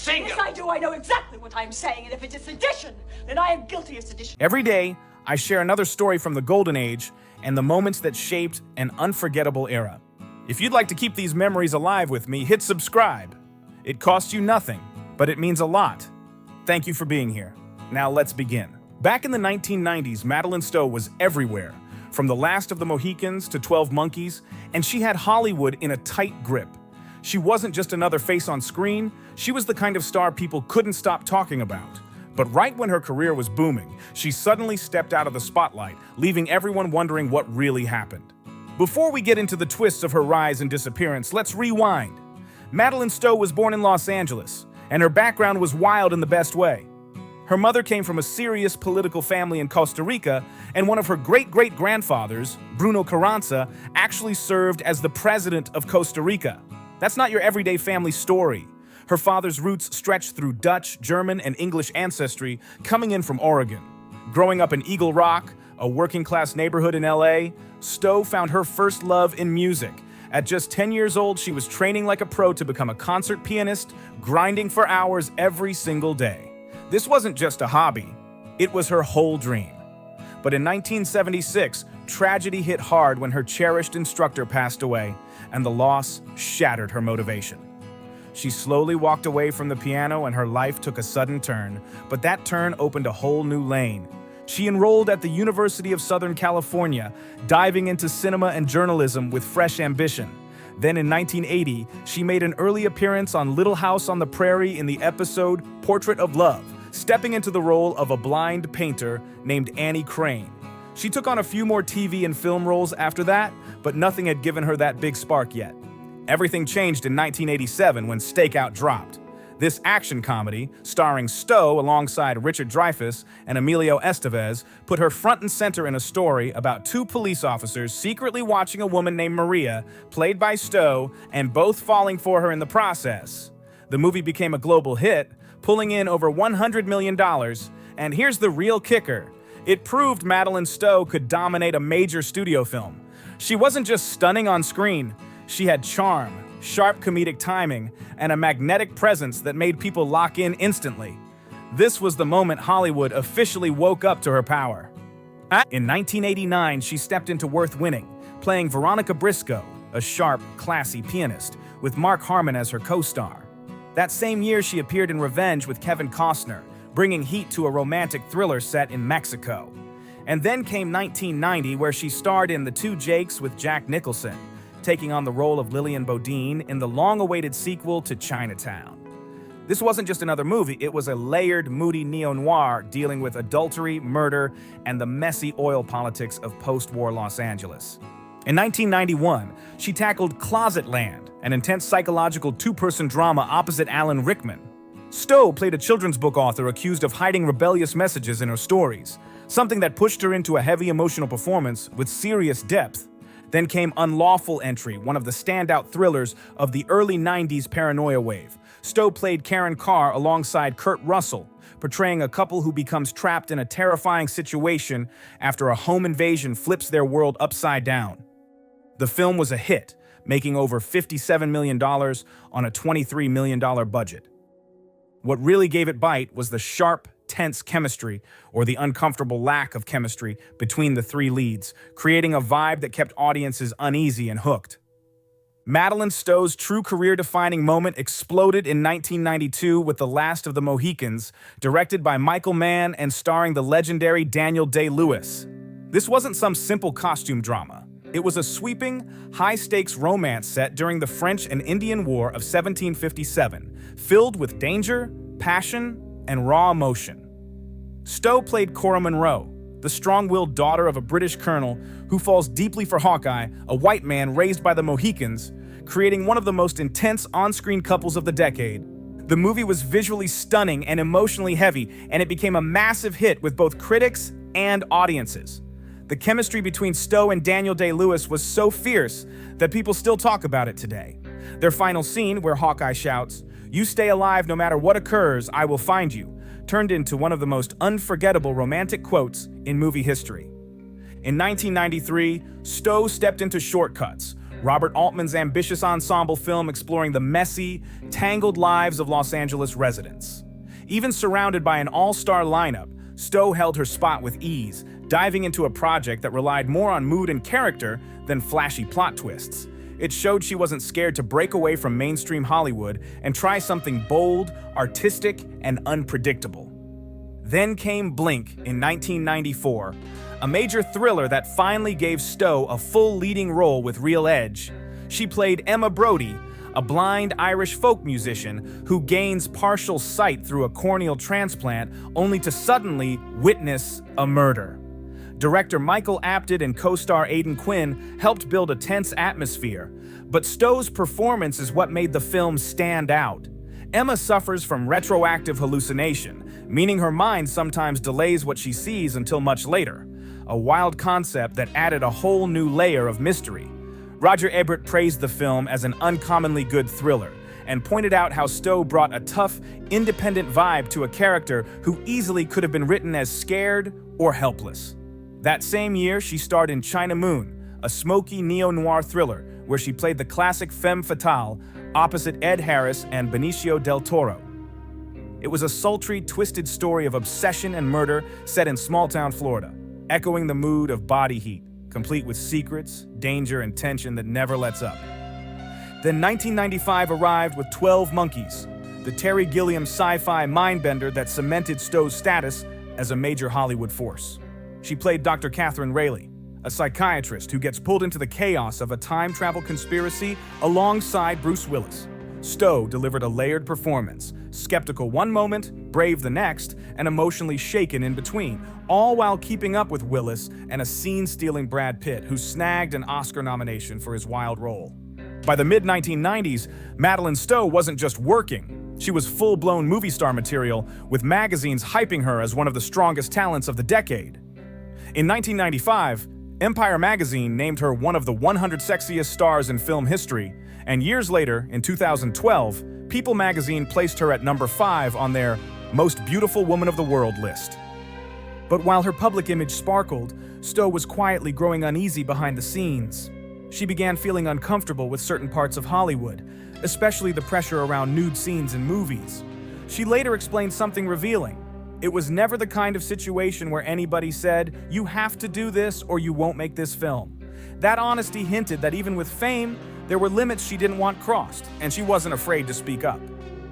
singer. Yes, I do. I know exactly what I'm saying, and if it is sedition, then I am guilty of sedition. Every day, I share another story from the Golden Age and the moments that shaped an unforgettable era. If you'd like to keep these memories alive with me, hit subscribe. It costs you nothing, but it means a lot. Thank you for being here. Now let's begin. Back in the 1990s, Madeleine Stowe was everywhere, from The Last of the Mohicans to 12 Monkeys, and she had Hollywood in a tight grip. She wasn't just another face on screen, she was the kind of star people couldn't stop talking about. But right when her career was booming, she suddenly stepped out of the spotlight, leaving everyone wondering what really happened. Before we get into the twists of her rise and disappearance, let's rewind. Madeleine Stowe was born in Los Angeles, and her background was wild in the best way. Her mother came from a serious political family in Costa Rica, and one of her great-great-grandfathers, Bruno Carranza, actually served as the president of Costa Rica. That's not your everyday family story. Her father's roots stretched through Dutch, German, and English ancestry, coming in from Oregon. Growing up in Eagle Rock, a working-class neighborhood in LA, Stowe found her first love in music. At just 10 years old, she was training like a pro to become a concert pianist, grinding for hours every single day. This wasn't just a hobby, it was her whole dream. But in 1976, tragedy hit hard when her cherished instructor passed away, and the loss shattered her motivation. She slowly walked away from the piano and her life took a sudden turn, but that turn opened a whole new lane. She enrolled at the University of Southern California, diving into cinema and journalism with fresh ambition. Then in 1980, she made an early appearance on Little House on the Prairie in the episode Portrait of Love, stepping into the role of a blind painter named Annie Crane. She took on a few more TV and film roles after that, but nothing had given her that big spark yet. Everything changed in 1987 when Stakeout dropped. This action comedy, starring Stowe alongside Richard Dreyfuss and Emilio Estevez, put her front and center in a story about two police officers secretly watching a woman named Maria, played by Stowe, and both falling for her in the process. The movie became a global hit, pulling in over $100 million, and here's the real kicker. It proved Madeleine Stowe could dominate a major studio film. She wasn't just stunning on screen, she had charm, sharp comedic timing, and a magnetic presence that made people lock in instantly. This was the moment Hollywood officially woke up to her power. In 1989, she stepped into Worth Winning, playing Veronica Briscoe, a sharp, classy pianist, with Mark Harmon as her co-star. That same year, she appeared in Revenge with Kevin Costner, bringing heat to a romantic thriller set in Mexico. And then came 1990, where she starred in The Two Jakes with Jack Nicholson, taking on the role of Lillian Bodine in the long-awaited sequel to Chinatown. This wasn't just another movie, it was a layered, moody neo-noir dealing with adultery, murder, and the messy oil politics of post-war Los Angeles. In 1991, she tackled Closetland, an intense psychological two-person drama opposite Alan Rickman. Stowe played a children's book author accused of hiding rebellious messages in her stories, something that pushed her into a heavy emotional performance with serious depth. Then came Unlawful Entry, one of the standout thrillers of the early 90s paranoia wave. Stowe played Karen Carr alongside Kurt Russell, portraying a couple who becomes trapped in a terrifying situation after a home invasion flips their world upside down. The film was a hit, making over $57 million on a $23 million budget. What really gave it bite was the sharp, tense chemistry, or the uncomfortable lack of chemistry, between the three leads, creating a vibe that kept audiences uneasy and hooked. Madeleine Stowe's true career-defining moment exploded in 1992 with The Last of the Mohicans, directed by Michael Mann and starring the legendary Daniel Day-Lewis. This wasn't some simple costume drama. It was a sweeping, high-stakes romance set during the French and Indian War of 1757, filled with danger, passion, and raw emotion. Stowe played Cora Monroe, the strong-willed daughter of a British colonel who falls deeply for Hawkeye, a white man raised by the Mohicans, creating one of the most intense on-screen couples of the decade. The movie was visually stunning and emotionally heavy, and it became a massive hit with both critics and audiences. The chemistry between Stowe and Daniel Day-Lewis was so fierce that people still talk about it today. Their final scene, where Hawkeye shouts, "You stay alive no matter what occurs, I will find you," turned into one of the most unforgettable romantic quotes in movie history. In 1993, Stowe stepped into Shortcuts, Robert Altman's ambitious ensemble film exploring the messy, tangled lives of Los Angeles residents. Even surrounded by an all-star lineup, Stowe held her spot with ease, diving into a project that relied more on mood and character than flashy plot twists. It showed she wasn't scared to break away from mainstream Hollywood and try something bold, artistic, and unpredictable. Then came Blink in 1994, a major thriller that finally gave Stowe a full leading role with real edge. She played Emma Brody, a blind Irish folk musician who gains partial sight through a corneal transplant only to suddenly witness a murder. Director Michael Apted and co-star Aidan Quinn helped build a tense atmosphere, but Stowe's performance is what made the film stand out. Emma suffers from retroactive hallucination, meaning her mind sometimes delays what she sees until much later, a wild concept that added a whole new layer of mystery. Roger Ebert praised the film as an uncommonly good thriller and pointed out how Stowe brought a tough, independent vibe to a character who easily could have been written as scared or helpless. That same year, she starred in China Moon, a smoky neo-noir thriller where she played the classic femme fatale opposite Ed Harris and Benicio del Toro. It was a sultry, twisted story of obsession and murder set in small-town Florida, echoing the mood of Body Heat, complete with secrets, danger, and tension that never lets up. Then 1995 arrived with 12 Monkeys, the Terry Gilliam sci-fi mindbender that cemented Stowe's status as a major Hollywood force. She played Dr. Catherine Rayleigh, a psychiatrist who gets pulled into the chaos of a time travel conspiracy alongside Bruce Willis. Stowe delivered a layered performance, skeptical one moment, brave the next, and emotionally shaken in between, all while keeping up with Willis and a scene-stealing Brad Pitt, who snagged an Oscar nomination for his wild role. By the mid-1990s, Madeleine Stowe wasn't just working. She was full-blown movie star material, with magazines hyping her as one of the strongest talents of the decade. In 1995, Empire magazine named her one of the 100 sexiest stars in film history, and years later, in 2012, People magazine placed her at number 5 on their Most Beautiful Woman of the World list. But while her public image sparkled, Stowe was quietly growing uneasy behind the scenes. She began feeling uncomfortable with certain parts of Hollywood, especially the pressure around nude scenes in movies. She later explained something revealing. It was never the kind of situation where anybody said, "You have to do this or you won't make this film." That honesty hinted that even with fame, there were limits she didn't want crossed, and she wasn't afraid to speak up.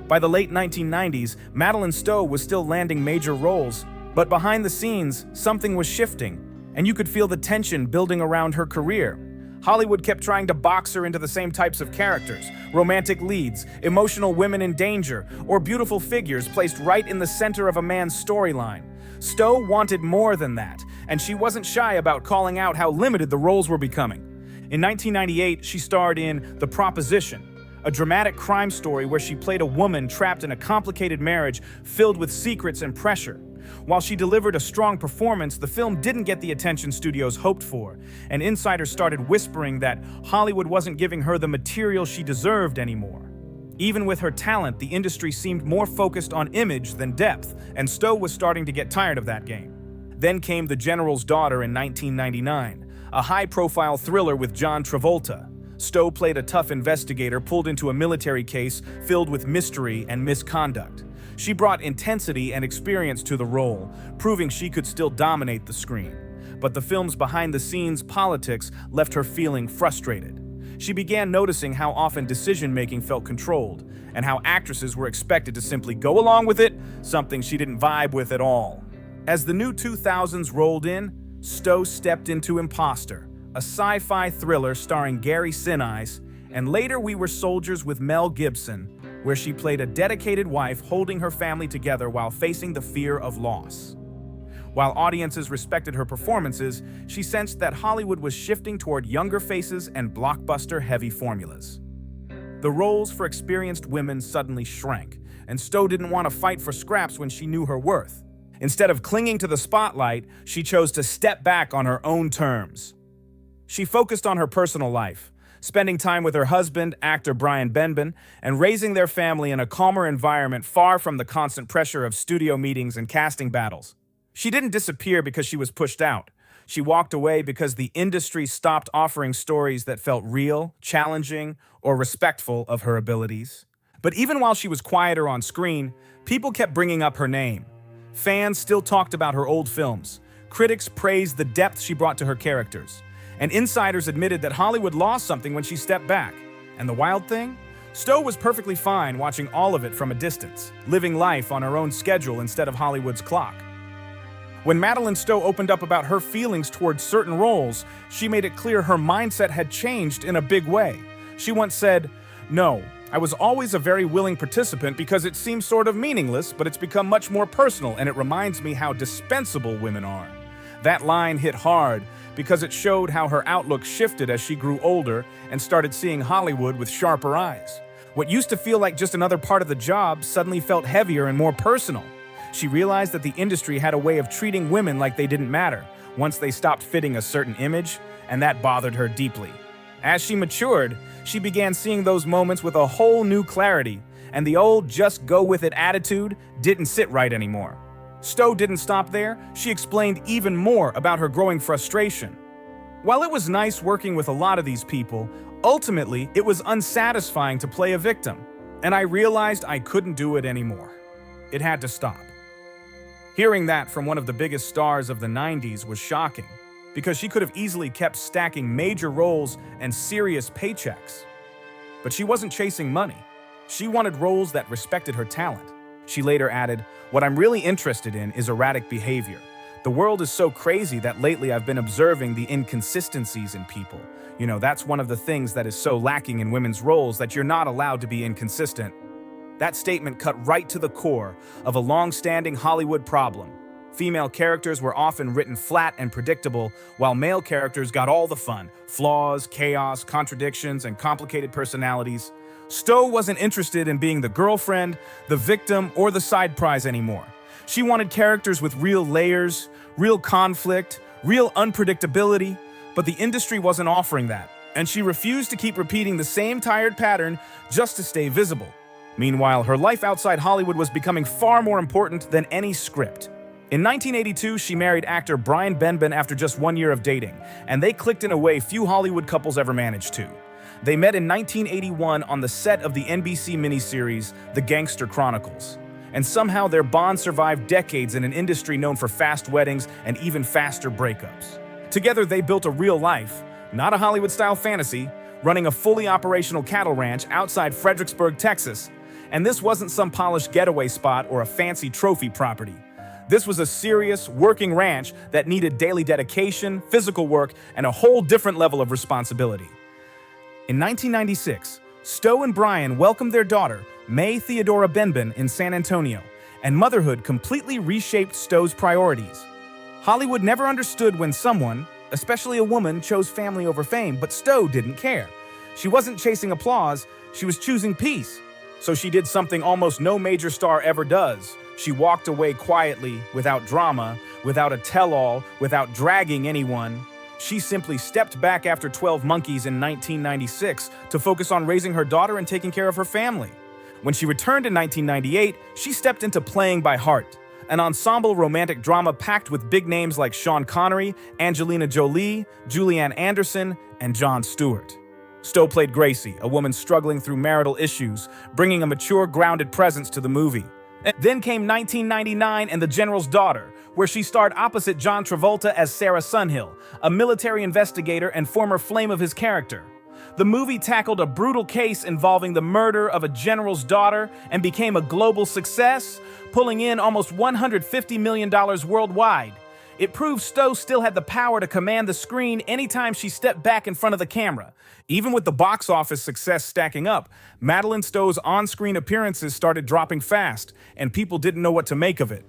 By the late 1990s, Madeleine Stowe was still landing major roles, but behind the scenes, something was shifting, and you could feel the tension building around her career. Hollywood kept trying to box her into the same types of characters: romantic leads, emotional women in danger, or beautiful figures placed right in the center of a man's storyline. Stowe wanted more than that, and she wasn't shy about calling out how limited the roles were becoming. In 1998, she starred in The Proposition, a dramatic crime story where she played a woman trapped in a complicated marriage filled with secrets and pressure. While she delivered a strong performance, the film didn't get the attention studios hoped for, and insiders started whispering that Hollywood wasn't giving her the material she deserved anymore. Even with her talent, the industry seemed more focused on image than depth, and Stowe was starting to get tired of that game. Then came The General's Daughter in 1999, a high-profile thriller with John Travolta. Stowe played a tough investigator pulled into a military case filled with mystery and misconduct. She brought intensity and experience to the role, proving she could still dominate the screen. But the film's behind-the-scenes politics left her feeling frustrated. She began noticing how often decision-making felt controlled, and how actresses were expected to simply go along with it, something she didn't vibe with at all. As the new 2000s rolled in, Stowe stepped into Imposter, a sci-fi thriller starring Gary Sinise, and later We Were Soldiers with Mel Gibson, where she played a dedicated wife holding her family together while facing the fear of loss. While audiences respected her performances, she sensed that Hollywood was shifting toward younger faces and blockbuster-heavy formulas. The roles for experienced women suddenly shrank, and Stowe didn't want to fight for scraps when she knew her worth. Instead of clinging to the spotlight, she chose to step back on her own terms. She focused on her personal life, spending time with her husband, actor Brian Benben, and raising their family in a calmer environment far from the constant pressure of studio meetings and casting battles. She didn't disappear because she was pushed out. She walked away because the industry stopped offering stories that felt real, challenging, or respectful of her abilities. But even while she was quieter on screen, people kept bringing up her name. Fans still talked about her old films. Critics praised the depth she brought to her characters. And insiders admitted that Hollywood lost something when she stepped back. And the wild thing? Stowe was perfectly fine watching all of it from a distance, living life on her own schedule instead of Hollywood's clock. When Madeleine Stowe opened up about her feelings towards certain roles, she made it clear her mindset had changed in a big way. She once said, "No, I was always a very willing participant because it seems sort of meaningless, but it's become much more personal and it reminds me how dispensable women are." That line hit hard because it showed how her outlook shifted as she grew older and started seeing Hollywood with sharper eyes. What used to feel like just another part of the job suddenly felt heavier and more personal. She realized that the industry had a way of treating women like they didn't matter once they stopped fitting a certain image, and that bothered her deeply. As she matured, she began seeing those moments with a whole new clarity, and the old just-go-with-it attitude didn't sit right anymore. Stowe didn't stop there. She explained even more about her growing frustration. While it was nice working with a lot of these people, ultimately it was unsatisfying to play a victim, and I realized I couldn't do it anymore. It had to stop. Hearing that from one of the biggest stars of the 90s was shocking, because she could have easily kept stacking major roles and serious paychecks. But she wasn't chasing money. She wanted roles that respected her talent. She later added, "What I'm really interested in is erratic behavior. The world is so crazy that lately I've been observing the inconsistencies in people. That's one of the things that is so lacking in women's roles, that you're not allowed to be inconsistent." That statement cut right to the core of a long-standing Hollywood problem. Female characters were often written flat and predictable, while male characters got all the fun: flaws, chaos, contradictions, and complicated personalities. Stowe wasn't interested in being the girlfriend, the victim, or the side prize anymore. She wanted characters with real layers, real conflict, real unpredictability, but the industry wasn't offering that, and she refused to keep repeating the same tired pattern just to stay visible. Meanwhile, her life outside Hollywood was becoming far more important than any script. In 1982, she married actor Brian Benben after just 1 year of dating, and they clicked in a way few Hollywood couples ever managed to. They met in 1981 on the set of the NBC miniseries The Gangster Chronicles, and somehow their bond survived decades in an industry known for fast weddings and even faster breakups. Together, they built a real life, not a Hollywood-style fantasy, running a fully operational cattle ranch outside Fredericksburg, Texas. And this wasn't some polished getaway spot or a fancy trophy property. This was a serious, working ranch that needed daily dedication, physical work, and a whole different level of responsibility. In 1996, Stowe and Brian welcomed their daughter, May Theodora Benben, in San Antonio, and motherhood completely reshaped Stowe's priorities. Hollywood never understood when someone, especially a woman, chose family over fame, but Stowe didn't care. She wasn't chasing applause, she was choosing peace. So she did something almost no major star ever does. She walked away quietly, without drama, without a tell-all, without dragging anyone. She simply stepped back after 12 Monkeys in 1996 to focus on raising her daughter and taking care of her family. When she returned in 1998, she stepped into Playing by Heart, an ensemble romantic drama packed with big names like Sean Connery, Angelina Jolie, Julianne Anderson, and Jon Stewart. Stowe played Gracie, a woman struggling through marital issues, bringing a mature, grounded presence to the movie. And then came 1999 and The General's Daughter, where she starred opposite John Travolta as Sarah Sunhill, a military investigator and former flame of his character. The movie tackled a brutal case involving the murder of a general's daughter and became a global success, pulling in almost $150 million worldwide. It proved Stowe still had the power to command the screen anytime she stepped back in front of the camera. Even with the box office success stacking up, Madeleine Stowe's on-screen appearances started dropping fast, and people didn't know what to make of it.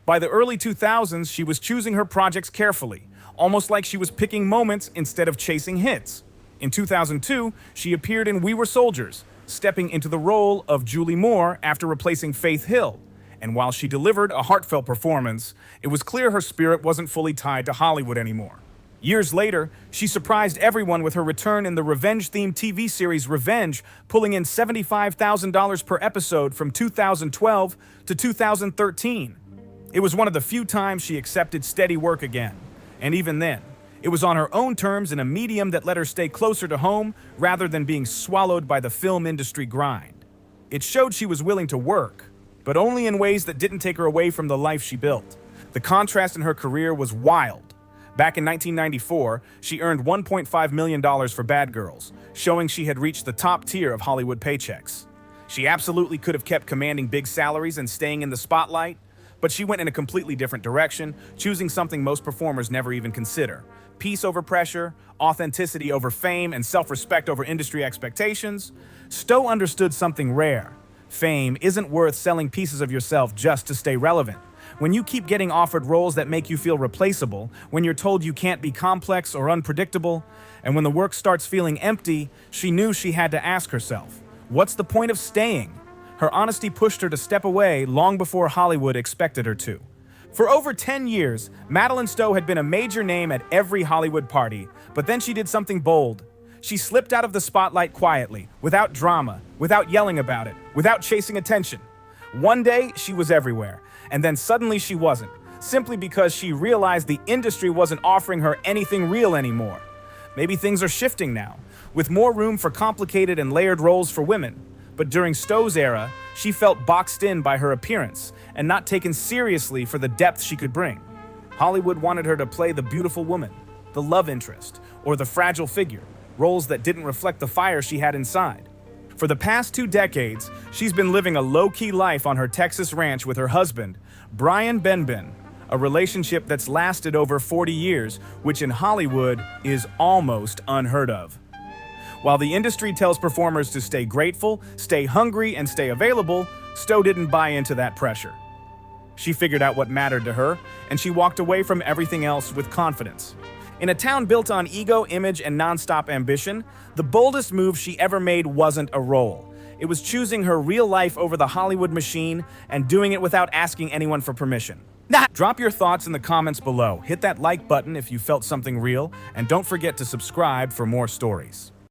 By the early 2000s, she was choosing her projects carefully, almost like she was picking moments instead of chasing hits. In 2002, she appeared in We Were Soldiers, stepping into the role of Julie Moore after replacing Faith Hill. And while she delivered a heartfelt performance, it was clear her spirit wasn't fully tied to Hollywood anymore. Years later, she surprised everyone with her return in the revenge-themed TV series Revenge, pulling in $75,000 per episode from 2012 to 2013. It was one of the few times she accepted steady work again, and even then, It was on her own terms in a medium that let her stay closer to home rather than being swallowed by the film industry grind. It showed she was willing to work, but only in ways that didn't take her away from the life she built. The contrast in her career was wild. Back in 1994, she earned $1.5 million for Bad Girls, showing she had reached the top tier of Hollywood paychecks. She absolutely could have kept commanding big salaries and staying in the spotlight, but she went in a completely different direction, choosing something most performers never even consider: peace over pressure, authenticity over fame, and self-respect over industry expectations. Stowe understood something rare. Fame isn't worth selling pieces of yourself just to stay relevant. When you keep getting offered roles that make you feel replaceable, when you're told you can't be complex or unpredictable, and when the work starts feeling empty, she knew she had to ask herself, what's the point of staying? Her honesty pushed her to step away long before Hollywood expected her to. For over 10 years, Madeleine Stowe had been a major name at every Hollywood party, but then she did something bold. She slipped out of the spotlight quietly, without drama, without yelling about it, without chasing attention. One day, she was everywhere, and then suddenly she wasn't, simply because she realized the industry wasn't offering her anything real anymore. Maybe things are shifting now, with more room for complicated and layered roles for women. But during Stowe's era, she felt boxed in by her appearance and not taken seriously for the depth she could bring. Hollywood wanted her to play the beautiful woman, the love interest, or the fragile figure, roles that didn't reflect the fire she had inside. For the past 2 decades, she's been living a low-key life on her Texas ranch with her husband, Brian Benben, a relationship that's lasted over 40 years, which in Hollywood is almost unheard of. While the industry tells performers to stay grateful, stay hungry, and stay available, Stowe didn't buy into that pressure. She figured out what mattered to her, and she walked away from everything else with confidence. In a town built on ego, image, and nonstop ambition, the boldest move she ever made wasn't a role. It was choosing her real life over the Hollywood machine and doing it without asking anyone for permission. Drop your thoughts in the comments below, hit that like button if you felt something real, and don't forget to subscribe for more stories.